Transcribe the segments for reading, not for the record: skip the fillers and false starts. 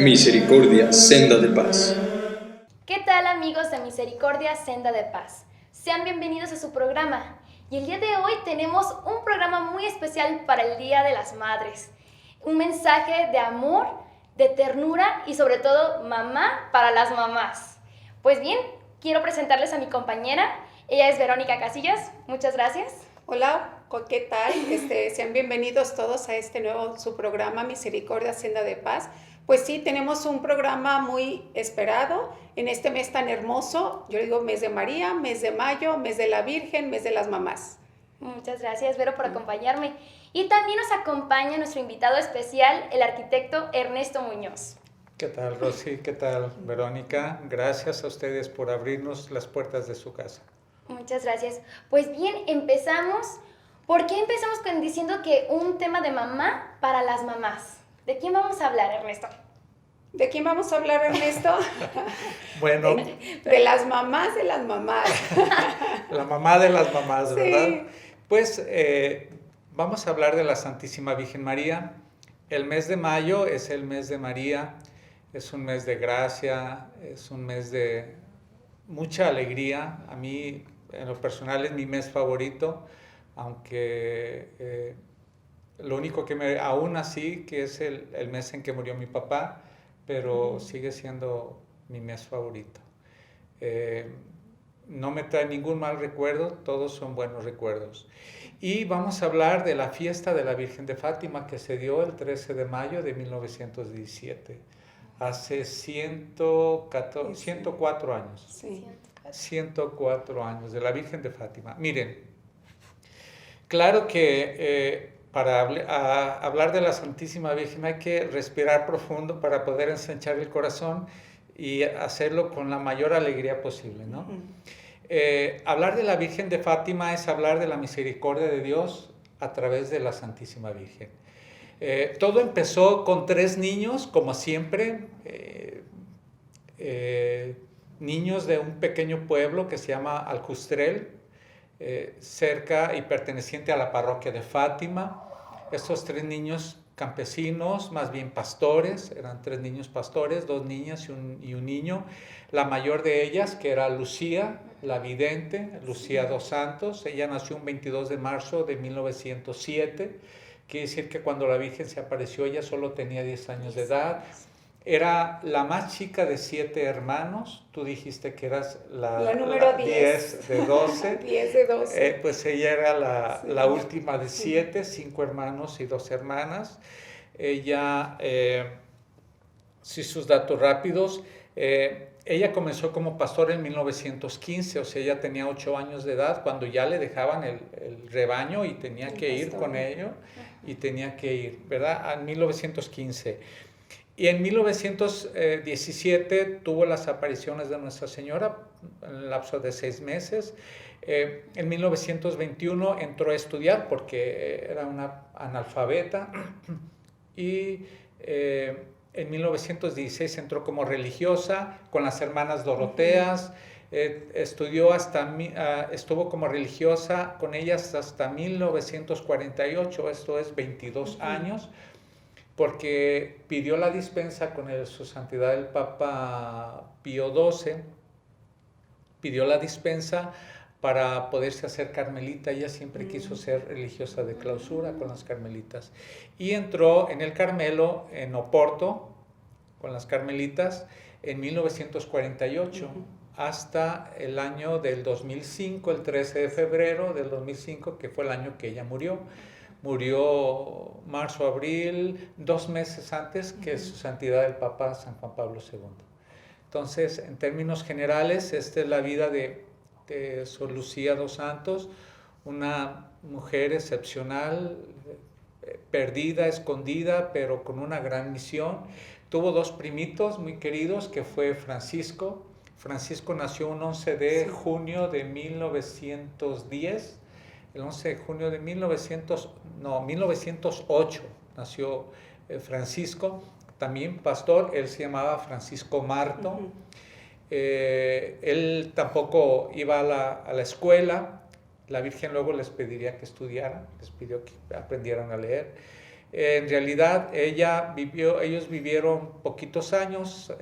Misericordia, senda de paz. ¿Qué tal, amigos de Misericordia, senda de paz? Sean bienvenidos a su programa. Y el día de hoy tenemos un programa muy especial para el Día de las Madres. Un mensaje de amor, de ternura y sobre todo mamá para las mamás. Pues bien, quiero presentarles a mi compañera. Ella es Verónica Casillas. Muchas gracias. Hola, ¿qué tal? Sean bienvenidos todos a este nuevo su programa Misericordia, Senda de Paz. Pues sí, tenemos un programa muy esperado en este mes tan hermoso. Yo digo mes de María, mes de Mayo, mes de la Virgen, mes de las mamás. Muchas gracias, Vero, por acompañarme. Y también nos acompaña nuestro invitado especial, el arquitecto Ernesto Muñoz. ¿Qué tal, Rosy? ¿Qué tal, Verónica? Gracias a ustedes por abrirnos las puertas de su casa. Muchas gracias. Pues bien, empezamos. ¿Por qué empezamos diciendo que un tema de mamá para las mamás? ¿De quién vamos a hablar, Ernesto? ¿De quién vamos a hablar, Ernesto? Bueno. De las mamás de las mamás. La mamá de las mamás, ¿verdad? Sí. Pues vamos a hablar de la Santísima Virgen María. El mes de mayo es el mes de María. Es un mes de gracia, es un mes de mucha alegría. A mí, en lo personal, es mi mes favorito, aunque lo único que aún así, que es el mes en que murió mi papá, pero sigue siendo mi mes favorito. No me trae ningún mal recuerdo, todos son buenos recuerdos. Y vamos a hablar de la fiesta de la Virgen de Fátima que se dio el 13 de mayo de 1917. Hace 104 años. Sí. 104 años de la Virgen de Fátima. Miren, claro que para hablar de la Santísima Virgen hay que respirar profundo para poder ensanchar el corazón y hacerlo con la mayor alegría posible, ¿no? Hablar de la Virgen de Fátima es hablar de la misericordia de Dios a través de la Santísima Virgen. Todo empezó con 3 niños, como siempre, niños de un pequeño pueblo que se llama Aljustrel, cerca y perteneciente a la parroquia de Fátima. Estos 3 niños campesinos, más bien pastores, eran 3 niños pastores, 2 niñas y un niño. La mayor de ellas, que era Lucía, la vidente, Lucía dos Santos, ella nació un 22 de marzo de 1907. Quiere decir que cuando la Virgen se apareció ella solo tenía 10 años de edad. Era la más chica de 7 hermanos. Tú dijiste que eras la número 10 de 12. 10 de 12. Pues ella era la última de 7, 5 hermanos y 2 hermanas. Ella, sí, sus datos rápidos. Ella comenzó como pastor en 1915, o sea, ella tenía 8 años de edad cuando ya le dejaban el rebaño y tenía que ir con ello, y tenía que ir, ¿verdad? En 1915. Y en 1917 tuvo las apariciones de Nuestra Señora en el lapso de 6 meses. En 1921 entró a estudiar porque era una analfabeta y en 1916 entró como religiosa con las hermanas Doroteas. Estuvo como religiosa con ellas hasta 1948, esto es 22 años, porque pidió la dispensa con su santidad el Papa Pío XII, pidió la dispensa para poderse hacer carmelita. Ella siempre quiso ser religiosa de clausura con las carmelitas. Y entró en el Carmelo, en Oporto, con las carmelitas, en 1948, hasta el año del 2005, el 13 de febrero del 2005, que fue el año que ella murió. Murió marzo, abril, 2 meses antes que su santidad el Papa San Juan Pablo II. Entonces, en términos generales, esta es la vida de Sor Lucía dos Santos, una mujer excepcional, perdida, escondida, pero con una gran misión. Tuvo 2 primitos muy queridos, que fue Francisco. Francisco nació un 11 de junio de 1910. El 11 de junio de 1908 nació Francisco, también pastor. Él se llamaba Francisco Marto. Él tampoco iba a la escuela. La Virgen luego les pediría que estudiaran, les pidió que aprendieran a leer. En realidad ellos vivieron poquitos años.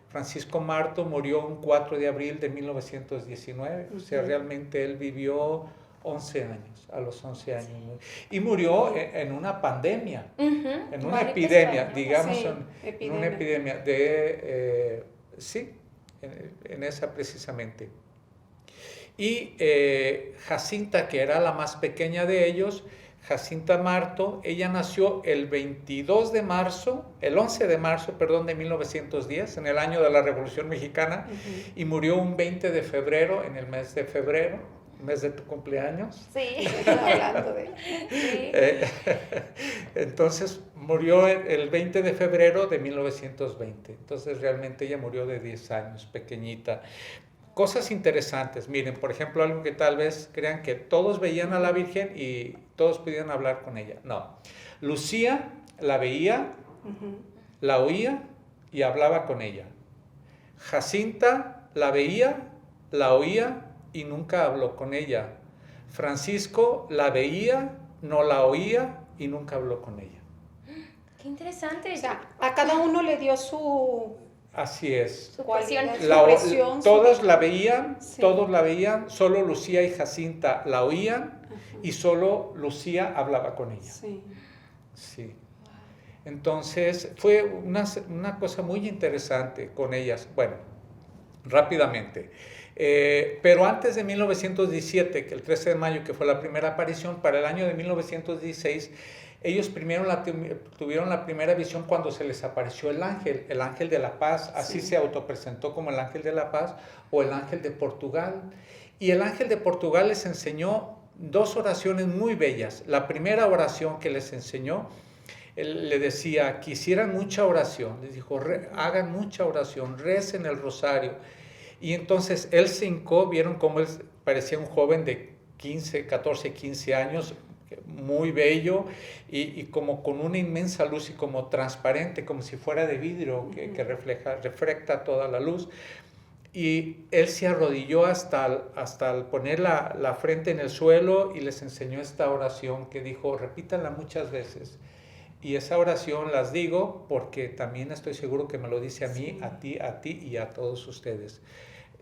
Francisco Marto murió un 4 de abril de 1919, o sea, realmente él vivió 11 años, a los 11 años. Y murió en una pandemia, en una epidemia, digamos, sí, en una epidemia de, sí, en esa precisamente. Y Jacinta, que era la más pequeña de ellos, Jacinta Marto, ella nació el 11 de marzo, de 1910, en el año de la Revolución Mexicana, y murió un 20 de febrero, en el mes de febrero, mes de tu cumpleaños. Sí. Hablando de... Sí. Entonces murió el 20 de febrero de 1920. Entonces realmente ella murió de 10 años, pequeñita. Cosas interesantes, miren, por ejemplo, algo que tal vez crean que todos veían a la Virgen y todos podían hablar con ella. No. Lucía la veía, la oía y hablaba con ella. Jacinta la veía, la oía y nunca habló con ella. Francisco la veía, no la oía y nunca habló con ella. Qué interesante. O sea, a cada uno le dio su... Así es. Su pasión. Todos la veían, Sí. todos la veían, solo Lucía y Jacinta la oían y solo Lucía hablaba con ella. Sí. Sí. Entonces fue una cosa muy interesante con ellas. Bueno, rápidamente. Pero antes de 1917, que el 13 de mayo, que fue la primera aparición, para el año de 1916, ellos primero tuvieron la primera visión cuando se les apareció el ángel de la paz, así se autopresentó como el ángel de la paz o el ángel de Portugal. Y el ángel de Portugal les enseñó dos oraciones muy bellas. La primera oración que les enseñó, él le decía que hicieran mucha oración, les dijo, hagan mucha oración, recen el rosario. Y entonces él se hincó, vieron cómo él parecía un joven de 14, 15 años, muy bello y como con una inmensa luz y como transparente, como si fuera de vidrio que refleja toda la luz. Y él se arrodilló hasta al poner la frente en el suelo y les enseñó esta oración que dijo, repítanla muchas veces. Y esa oración las digo porque también estoy seguro que me lo dice a mí, a ti y a todos ustedes.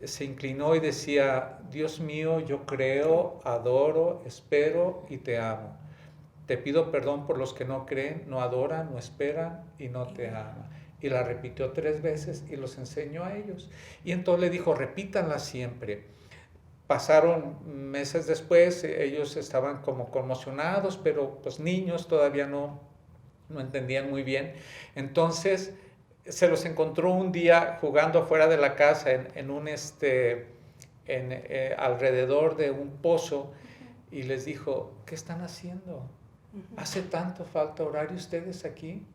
Se inclinó y decía, Dios mío, yo creo, adoro, espero y te amo. Te pido perdón por los que no creen, no adoran, no esperan y no te aman. Y la repitió 3 veces y los enseñó a ellos. Y entonces le dijo, repítanla siempre. Pasaron meses después, ellos estaban como conmocionados, pero pues niños todavía no entendían muy bien. Entonces se los encontró un día jugando afuera de la casa alrededor de un pozo y les dijo, ¿qué están haciendo? ¿Hace tanto falta orar y ustedes aquí?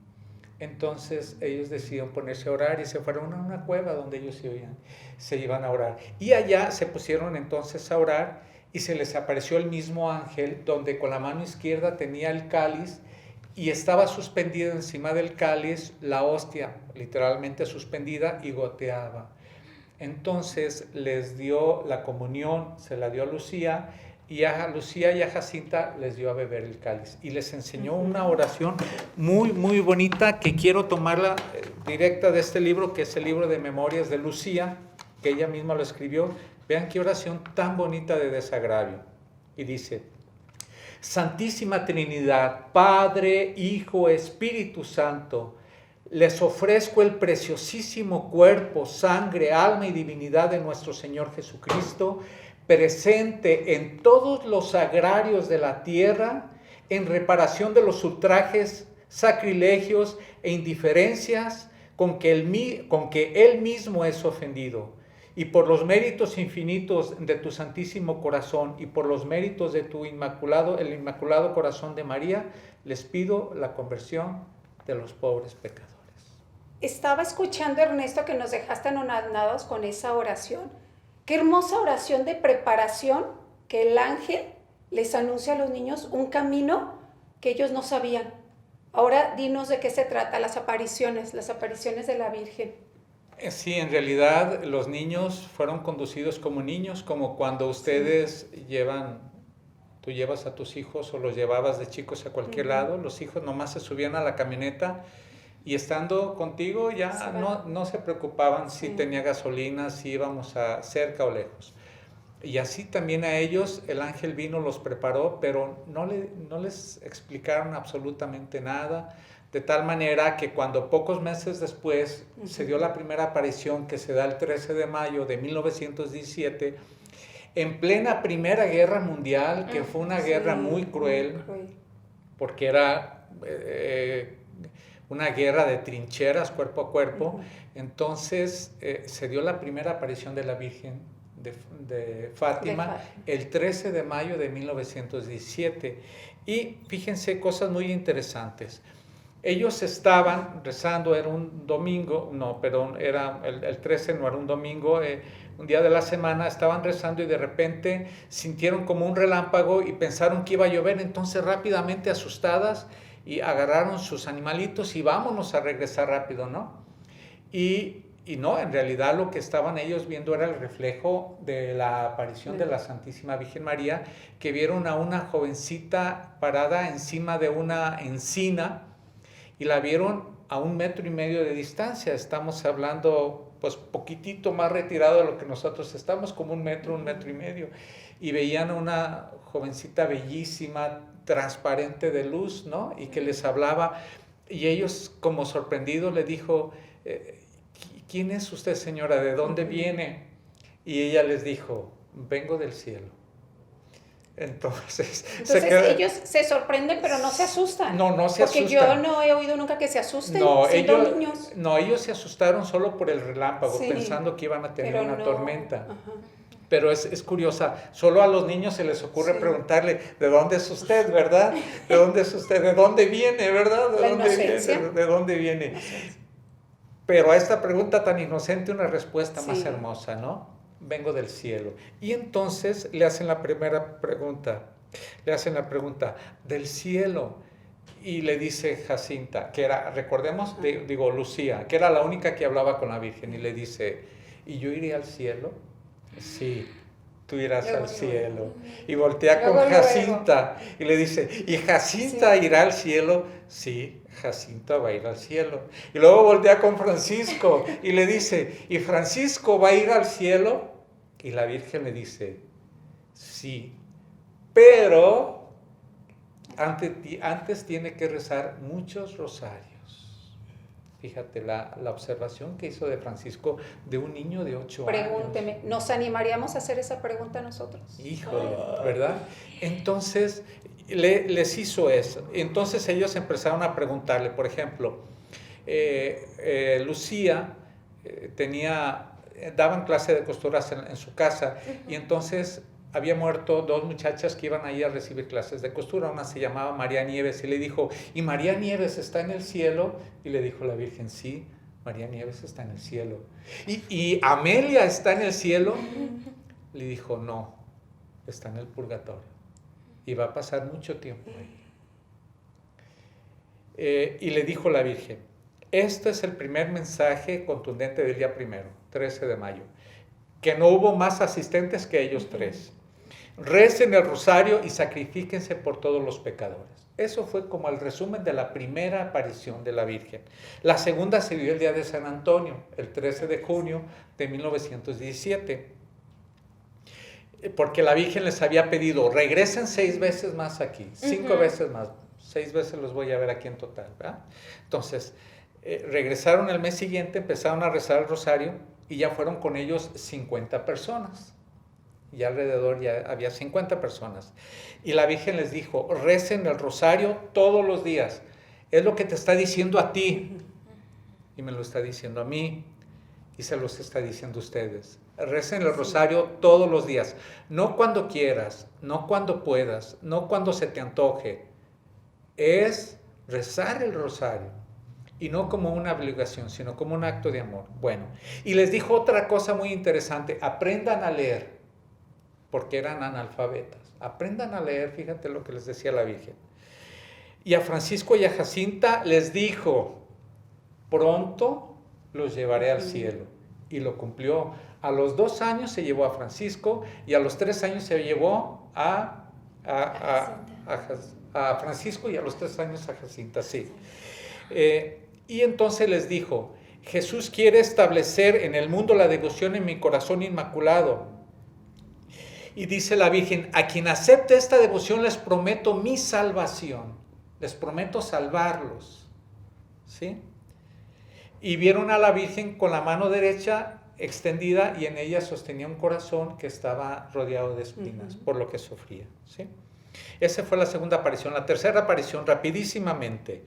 Entonces ellos decidieron ponerse a orar y se fueron a una cueva donde ellos se iban a orar. Y allá se pusieron entonces a orar y se les apareció el mismo ángel donde con la mano izquierda tenía el cáliz y estaba suspendida encima del cáliz la hostia, literalmente suspendida y goteaba. Entonces les dio la comunión, se la dio a Lucía y a Lucía y a Jacinta les dio a beber el cáliz. Y les enseñó una oración muy, muy bonita que quiero tomarla directa de este libro, que es el libro de Memorias de Lucía, que ella misma lo escribió. Vean qué oración tan bonita de desagravio. Y dice, Santísima Trinidad, Padre, Hijo, Espíritu Santo, les ofrezco el preciosísimo cuerpo, sangre, alma y divinidad de nuestro Señor Jesucristo, presente en todos los agrarios de la tierra, en reparación de los ultrajes, sacrilegios e indiferencias con que Él mismo es ofendido. Y por los méritos infinitos de tu Santísimo Corazón y por los méritos de el Inmaculado Corazón de María, les pido la conversión de los pobres pecadores. Estaba escuchando, Ernesto, que nos dejaste anonadados con esa oración. Qué hermosa oración de preparación que el ángel les anuncia a los niños un camino que ellos no sabían. Ahora dinos de qué se trata las apariciones de la Virgen. Sí, en realidad los niños fueron conducidos como niños, como cuando ustedes llevan Tú llevas a tus hijos o los llevabas de chicos a cualquier lado, los hijos nomás se subían a la camioneta y estando contigo ya no se preocupaban si tenía gasolina, si íbamos a cerca o lejos. Y así también a ellos el ángel vino, los preparó, pero no les explicaron absolutamente nada, de tal manera que cuando pocos meses después se dio la primera aparición, que se da el 13 de mayo de 1917, en plena Primera Guerra Mundial, que fue una guerra muy cruel, porque era una guerra de trincheras cuerpo a cuerpo. Entonces se dio la primera aparición de la Virgen de Fátima el 13 de mayo de 1917. Y fíjense cosas muy interesantes. Ellos estaban rezando, era un domingo, no, perdón, era el 13, no era un domingo, un día de la semana, estaban rezando y de repente sintieron como un relámpago y pensaron que iba a llover, entonces rápidamente asustadas y agarraron sus animalitos y vámonos a regresar rápido, ¿no? Y no, en realidad lo que estaban ellos viendo era el reflejo de la aparición de la Santísima Virgen María, que vieron a una jovencita parada encima de una encina y la vieron a 1,5 metros de distancia. Estamos hablando pues poquitito más retirado de lo que nosotros estamos, como 1 metro, 1,5 metros. Y veían a una jovencita bellísima, transparente de luz, ¿no? Y que les hablaba. Y ellos, como sorprendidos, le dijo, ¿quién es usted, señora? ¿De dónde viene? Y ella les dijo, vengo del cielo. Entonces ellos se sorprenden, pero no se asustan. No se asustan. Porque yo no he oído nunca que se asusten siendo niños. No, ellos se asustaron solo por el relámpago, pensando que iban a tener una tormenta. Pero es curiosa, solo a los niños se les ocurre preguntarle, ¿de dónde es usted, verdad? ¿De dónde es usted? ¿De dónde viene, verdad? ¿De dónde viene? Pero a esta pregunta tan inocente, una respuesta más hermosa, ¿no? Vengo del cielo. Y entonces le hacen la primera pregunta, del cielo. Y le dice Jacinta, que era, recordemos, Lucía, que era la única que hablaba con la Virgen, y le dice, ¿y yo iré al cielo? Sí, tú irás al cielo. Y voltea con Jacinta y le dice, ¿y Jacinta irá al cielo? Sí, Jacinta va a ir al cielo. Y luego voltea con Francisco y le dice, ¿y Francisco va a ir al cielo? Y la Virgen le dice, sí, pero antes tiene que rezar muchos rosarios. Fíjate la observación que hizo de Francisco de un niño de 8 años. Pregúnteme, ¿nos animaríamos a hacer esa pregunta nosotros? Híjole, ¿verdad? Entonces les hizo eso. Entonces ellos empezaron a preguntarle, por ejemplo, Lucía daban clase de costuras en su casa, y entonces había muerto 2 muchachas que iban ahí a recibir clases de costura. Una se llamaba María Nieves y le dijo, ¿y María Nieves está en el cielo? Y le dijo la Virgen, sí, María Nieves está en el cielo. ¿Y Amelia está en el cielo? Le dijo, no, está en el purgatorio y va a pasar mucho tiempo ahí. Y le dijo la Virgen, este es el primer mensaje contundente del día 13 de mayo, que no hubo más asistentes que ellos 3. Recen el rosario y sacrifíquense por todos los pecadores. Eso fue como el resumen de la primera aparición de la Virgen. La segunda se dio el día de San Antonio, el 13 de junio de 1917, porque la Virgen les había pedido, regresen 6 veces más aquí, 5 veces más, 6 veces los voy a ver aquí en total, ¿verdad? Entonces, regresaron el mes siguiente, empezaron a rezar el rosario y ya fueron con ellos 50 personas. Y alrededor ya había 50 personas. Y la Virgen les dijo, recen el rosario todos los días. Es lo que te está diciendo a ti. Y me lo está diciendo a mí. Y se los está diciendo a ustedes. Recen el rosario todos los días. No cuando quieras, no cuando puedas, no cuando se te antoje. Es rezar el rosario. Y no como una obligación, sino como un acto de amor. Bueno, y les dijo otra cosa muy interesante. Aprendan a leer. Porque eran analfabetas. Aprendan a leer, fíjate lo que les decía la Virgen. Y a Francisco y a Jacinta les dijo, pronto los llevaré al cielo. Y lo cumplió. A los 2 años se llevó a Francisco y a los 3 años se llevó a a Francisco y a los 3 años a Jacinta, sí. Y entonces les dijo, Jesús quiere establecer en el mundo la devoción en mi corazón inmaculado. Y dice la Virgen, a quien acepte esta devoción les prometo mi salvación, les prometo salvarlos, ¿sí? Y vieron a la Virgen con la mano derecha extendida y en ella sostenía un corazón que estaba rodeado de espinas, por lo que sufría, ¿sí? Esa fue la segunda aparición. La tercera aparición, rapidísimamente,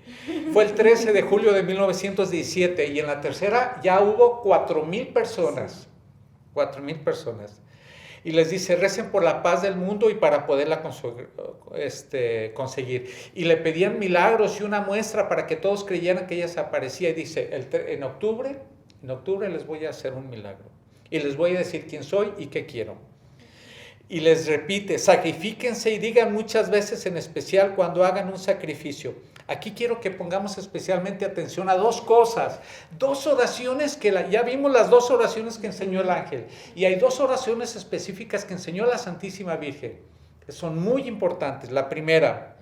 fue el 13 de julio de 1917 y en la tercera ya hubo 4,000 personas, 4,000 personas. Y les dice, recen por la paz del mundo y para poderla conseguir. Y le pedían milagros y una muestra para que todos creyeran que ella se aparecía. Y dice, en octubre les voy a hacer un milagro. Y les voy a decir quién soy y qué quiero. Y les repite, sacrifíquense y digan muchas veces, en especial cuando hagan un sacrificio. Aquí quiero que pongamos especialmente atención a 2 cosas, 2 oraciones ya vimos las 2 oraciones que enseñó el ángel, y hay 2 oraciones específicas que enseñó la Santísima Virgen, que son muy importantes. La primera,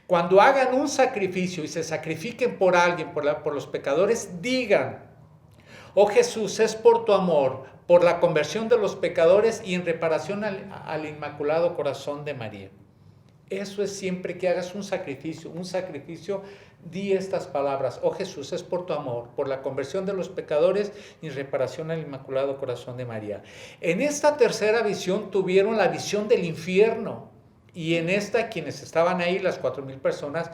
cuando hagan un sacrificio y se sacrifiquen por alguien, por los pecadores, digan, oh Jesús, es por tu amor, por la conversión de los pecadores y en reparación al Inmaculado Corazón de María. Eso es siempre que hagas un sacrificio, di estas palabras, oh Jesús, es por tu amor, por la conversión de los pecadores y en reparación al Inmaculado Corazón de María. En esta tercera visión tuvieron la visión del infierno y en esta quienes estaban ahí, las 4,000 personas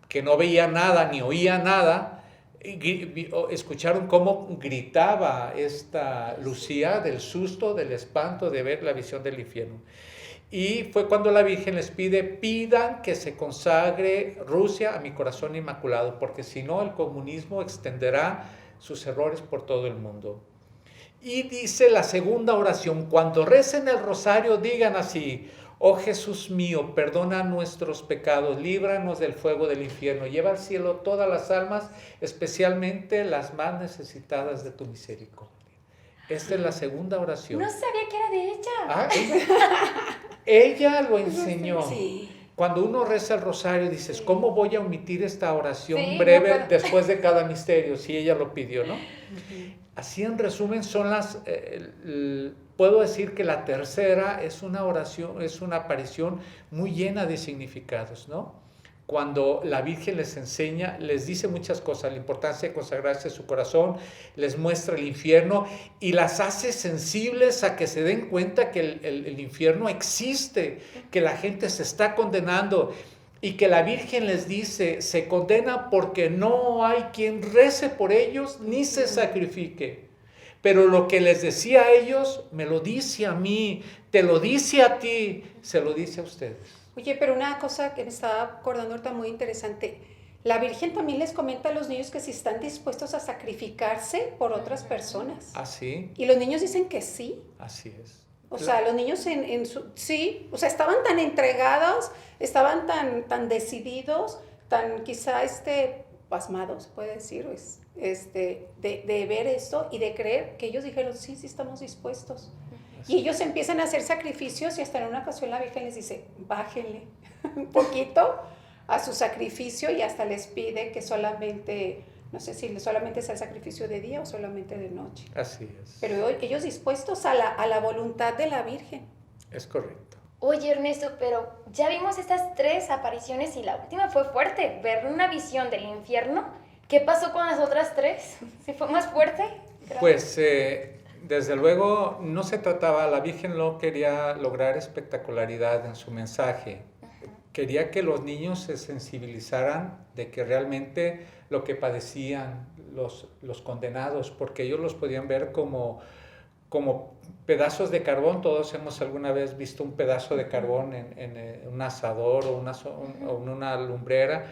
que no veían nada ni oían nada, escucharon cómo gritaba esta Lucía del susto, del espanto de ver la visión del infierno. Y fue cuando la Virgen les pidan que se consagre Rusia a mi corazón inmaculado, porque si no el comunismo extenderá sus errores por todo el mundo. Y dice la segunda oración, cuando recen el rosario digan así, oh Jesús mío, perdona nuestros pecados, líbranos del fuego del infierno, lleva al cielo todas las almas, especialmente las más necesitadas de tu misericordia. Esta es la segunda oración. No sabía que era de ella. Ella lo enseñó. Sí. Cuando uno reza el rosario, dices, ¿cómo voy a omitir esta oración breve después de cada misterio? Si ella lo pidió, ¿no? Así en resumen son puedo decir que la tercera es una oración, es una aparición muy llena de significados, ¿no? Cuando la Virgen les enseña, les dice muchas cosas, la importancia de consagrarse a su corazón, les muestra el infierno y las hace sensibles a que se den cuenta que el infierno existe, que la gente se está condenando y que la Virgen les dice, se condena porque no hay quien rece por ellos ni se sacrifique. Pero lo que les decía a ellos, me lo dice a mí, te lo dice a ti, se lo dice a ustedes. Oye, pero una cosa que me estaba acordando ahorita muy interesante, la Virgen también les comenta a los niños que si están dispuestos a sacrificarse por otras personas. ¿Ah, sí? Y los niños dicen que sí. Así es. O sea, los niños sí, o sea, estaban tan entregados, estaban tan decididos, tan quizá pasmados, puede decir, de ver esto y de creer que ellos dijeron, sí, estamos dispuestos. Y ellos empiezan a hacer sacrificios y hasta en una ocasión la Virgen les dice, bájenle un poquito a su sacrificio y hasta les pide que solamente, no sé si solamente sea el sacrificio de día o solamente de noche. Así es. Pero ellos dispuestos a la voluntad de la Virgen. Es correcto. Oye, Ernesto, pero ya vimos estas 3 apariciones y la última fue fuerte, ver una visión del infierno. ¿Qué pasó con las otras 3? ¿Sí fue más fuerte? Pues desde luego no se trataba, la Virgen no quería lograr espectacularidad en su mensaje. Quería que los niños se sensibilizaran de que realmente lo que padecían los condenados, porque ellos los podían ver como pedazos de carbón. Todos hemos alguna vez visto un pedazo de carbón en un asador o en una lumbrera,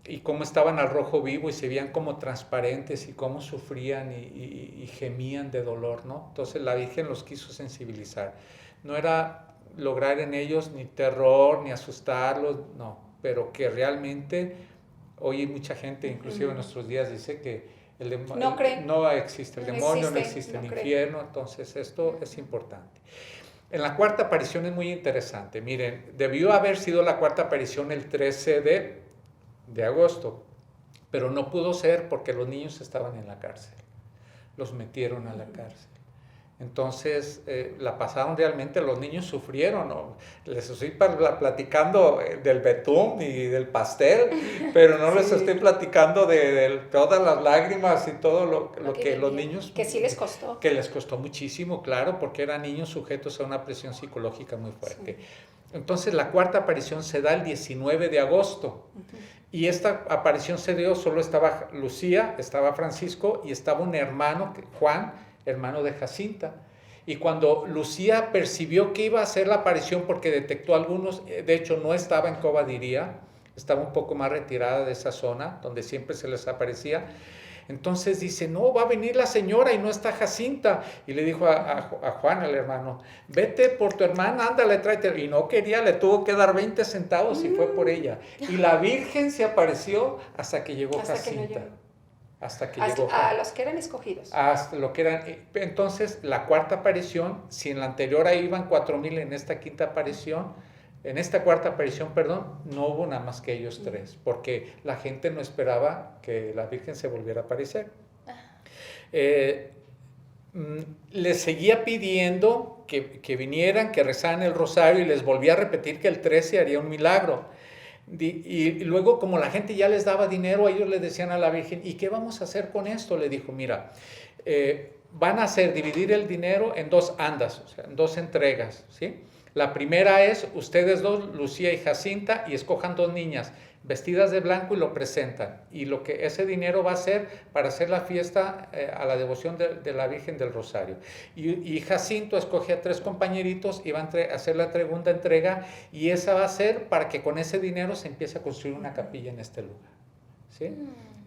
y cómo estaban al rojo vivo y se veían como transparentes y cómo sufrían y gemían de dolor, ¿no? Entonces la Virgen los quiso sensibilizar. No era lograr en ellos ni terror, ni asustarlos, no, pero que realmente hoy hay mucha gente, inclusive en nuestros días, dice que no existe el demonio, no existe el infierno, entonces esto es importante. En la cuarta aparición es muy interesante. Miren, debió haber sido la cuarta aparición el 13 de agosto, pero no pudo ser porque los niños estaban en la cárcel. Los metieron a la cárcel. Entonces, la pasaron realmente, los niños sufrieron, ¿no? Les estoy platicando del betún y del pastel, pero no les estoy platicando de todas las lágrimas y todo lo que los niños... Que sí les costó. Que les costó muchísimo, claro, porque eran niños sujetos a una presión psicológica muy fuerte. Sí. Entonces, la cuarta aparición se da el 19 de agosto. Y esta aparición se dio, solo estaba Lucía, estaba Francisco y estaba un hermano, Juan, hermano de Jacinta. Y cuando Lucía percibió que iba a hacer la aparición, porque detectó algunos, de hecho no estaba en Cobadiría, estaba un poco más retirada de esa zona, donde siempre se les aparecía, entonces dice, no, va a venir la señora y no está Jacinta. Y le dijo a Juan, el hermano, vete por tu hermana, ándale, tráete. Y no quería, le tuvo que dar 20 centavos y fue por ella. Y la Virgen se apareció hasta que llegó Jacinta. Hasta que llegó a los que eran escogidos. Hasta lo que eran. Entonces, la cuarta aparición, si en la anterior ahí iban 4,000, en esta quinta aparición, en esta cuarta aparición, perdón, no hubo nada más que ellos tres, porque la gente no esperaba que la Virgen se volviera a aparecer. Les seguía pidiendo que vinieran, que rezaran el rosario, y les volvía a repetir que el 13 haría un milagro. Y luego, como la gente ya les daba dinero, ellos le decían a la Virgen, ¿y qué vamos a hacer con esto? Le dijo, mira, van a dividir el dinero en 2 andas, o sea, en 2 entregas, ¿sí? La primera es, ustedes dos, Lucía y Jacinta, y escojan 2 niñas vestidas de blanco y lo presentan. Y lo que ese dinero va a ser para hacer la fiesta a la devoción de la Virgen del Rosario. Y Jacinto escoge a 3 compañeritos y va a hacer la segunda entrega, y esa va a ser para que con ese dinero se empiece a construir una capilla en este lugar, ¿sí?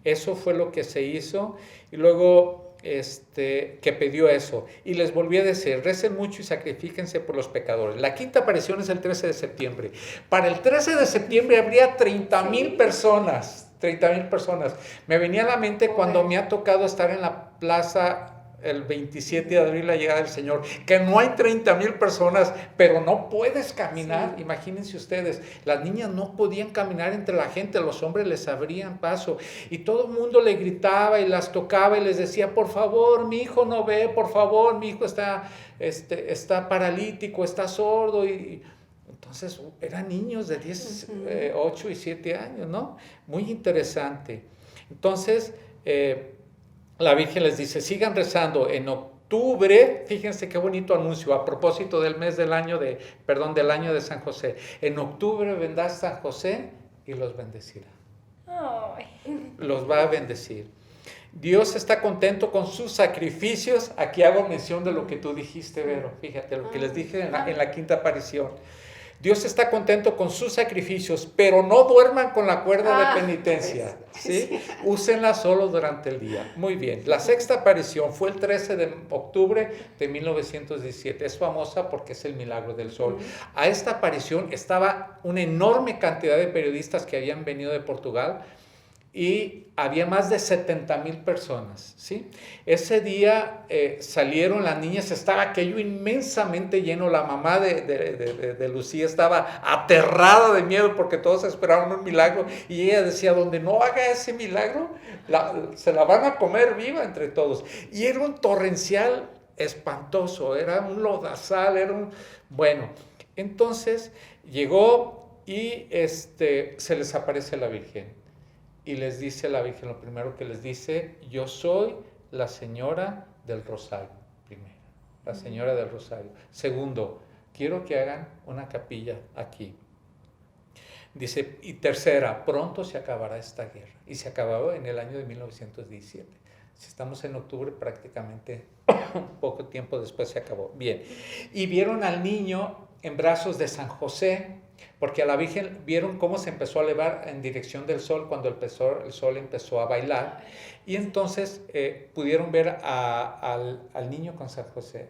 Eso fue lo que se hizo. Y luego... que pidió eso, y les volví a decir, recen mucho y sacrifíquense por los pecadores. La quinta aparición es el 13 de septiembre. Para el 13 de septiembre habría 30,000 personas, 30,000 personas. Me venía a la mente cuando me ha tocado estar en la plaza el 27 de abril, la llegada del Señor, que no hay 30,000 personas, pero no puedes caminar. Sí. Imagínense ustedes, las niñas no podían caminar entre la gente, los hombres les abrían paso, y todo el mundo le gritaba y las tocaba y les decía, por favor, mi hijo no ve, por favor, mi hijo está paralítico, está sordo. Y entonces eran niños de 8 y 7 años, ¿no? Muy interesante. Entonces, la Virgen les dice, sigan rezando en octubre. Fíjense qué bonito anuncio a propósito del mes del año de San José. En octubre vendrá San José y los bendecirá. Los va a bendecir. Dios está contento con sus sacrificios. Aquí hago mención de lo que tú dijiste, Vero. Fíjate lo que les dije en la quinta aparición. Dios está contento con sus sacrificios, pero no duerman con la cuerda de penitencia, ¿sí? Úsenla solo durante el día. Muy bien. La sexta aparición fue el 13 de octubre de 1917. Es famosa porque es el milagro del sol. A esta aparición estaba una enorme cantidad de periodistas que habían venido de Portugal, y había más de 70,000 personas, ¿sí? Ese día salieron las niñas, estaba aquello inmensamente lleno. La mamá de Lucía estaba aterrada de miedo porque todos esperaban un milagro, y ella decía, donde no haga ese milagro, se la van a comer viva entre todos. Y era un torrencial espantoso, era un lodazal, Bueno, entonces llegó y se les aparece la Virgen. Y les dice la Virgen, lo primero que les dice, yo soy la señora del Rosario, primero, la señora del Rosario. Segundo, quiero que hagan una capilla aquí. Dice, y tercera, pronto se acabará esta guerra. Y se acabó en el año de 1917. Si estamos en octubre, prácticamente poco tiempo después se acabó. Bien, y vieron al niño en brazos de San José, porque a la Virgen vieron cómo se empezó a elevar en dirección del sol cuando el sol empezó a bailar, y entonces pudieron ver al niño con San José.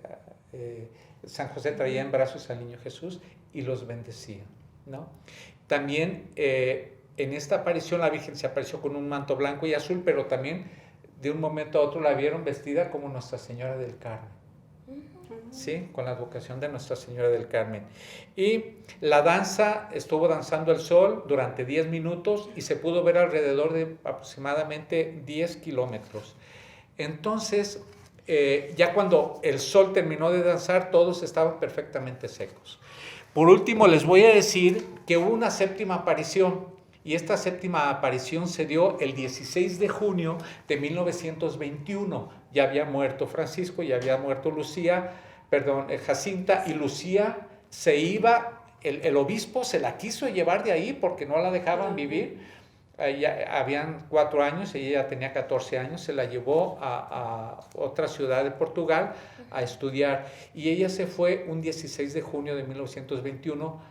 San José traía en brazos al niño Jesús y los bendecía, ¿no? También en esta aparición la Virgen se apareció con un manto blanco y azul, pero también de un momento a otro la vieron vestida como Nuestra Señora del Carmen. ¿sí? Con la advocación de Nuestra Señora del Carmen. Y la danza, estuvo danzando el sol durante 10 minutos y se pudo ver alrededor de aproximadamente 10 kilómetros. Entonces, ya cuando el sol terminó de danzar, todos estaban perfectamente secos. Por último, les voy a decir que hubo una séptima aparición, y esta séptima aparición se dio el 16 de junio de 1921. Ya había muerto Francisco, ya había muerto Jacinta, y Lucía se iba, el obispo se la quiso llevar de ahí porque no la dejaban vivir. Habían 4 años, ella ya tenía 14 años, se la llevó a otra ciudad de Portugal a estudiar, y ella se fue un 16 de junio de 1921,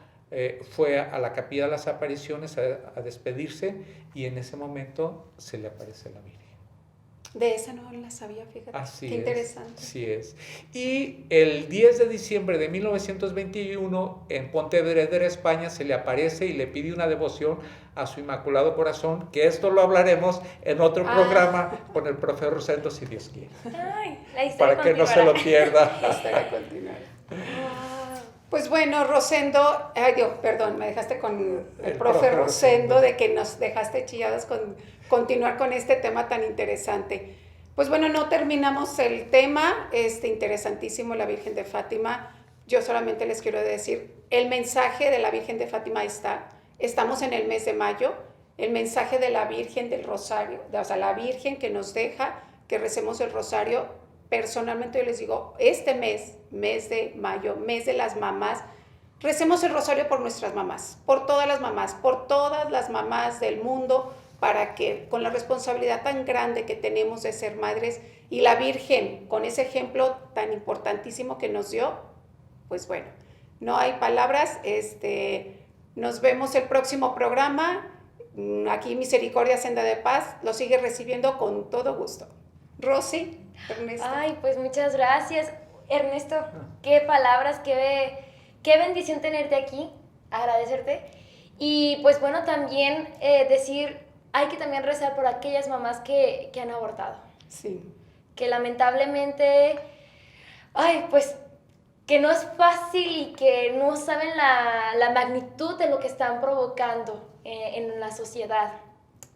fue a la Capilla de las Apariciones a despedirse, y en ese momento se le aparece la Virgen. De esa no la sabía, fíjate. Así Qué interesante. Así es. Y el 10 de diciembre de 1921, en Pontevedra, España, se le aparece y le pide una devoción a su Inmaculado Corazón, que esto lo hablaremos en otro programa con el profe Rosendo, si Dios quiere. Ay, la historia para que no se lo pierda. La historia continuará. Pues bueno, Rosendo, perdón, me dejaste con el profe Rosendo, de que nos dejaste chilladas con continuar con este tema tan interesante. Pues bueno, no terminamos el tema, interesantísimo, la Virgen de Fátima. Yo solamente les quiero decir, el mensaje de la Virgen de Fátima estamos en el mes de mayo, el mensaje de la Virgen del Rosario, o sea, la Virgen que nos deja que recemos el Rosario. Personalmente yo les digo, este mes de mayo, mes de las mamás, recemos el rosario por nuestras mamás, por todas las mamás del mundo, para que con la responsabilidad tan grande que tenemos de ser madres, y la Virgen con ese ejemplo tan importantísimo que nos dio, pues bueno, no hay palabras. Nos vemos el próximo programa. Aquí Misericordia Senda de Paz lo sigue recibiendo con todo gusto. Rosy, Ernesto. Ay, pues muchas gracias, Ernesto. Qué palabras, qué bendición tenerte aquí, agradecerte. Y pues bueno, también decir, hay que también rezar por aquellas mamás que han abortado. Sí. Que lamentablemente, pues que no es fácil y que no saben la magnitud de lo que están provocando en la sociedad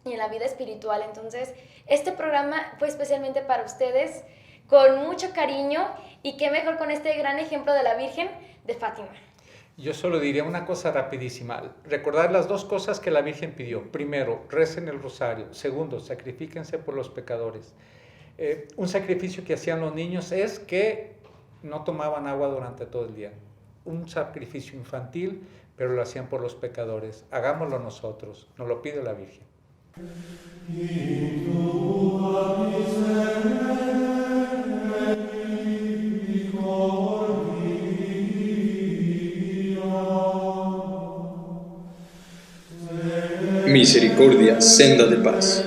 y en la vida espiritual. Entonces, este programa fue especialmente para ustedes, con mucho cariño, y qué mejor con este gran ejemplo de la Virgen de Fátima. Yo solo diría una cosa rapidísima. Recordar las 2 cosas que la Virgen pidió. Primero, recen el rosario. Segundo, sacrifíquense por los pecadores. Un sacrificio que hacían los niños es que no tomaban agua durante todo el día. Un sacrificio infantil, pero lo hacían por los pecadores. Hagámoslo nosotros, nos lo pide la Virgen. Misericordia, senda de paz.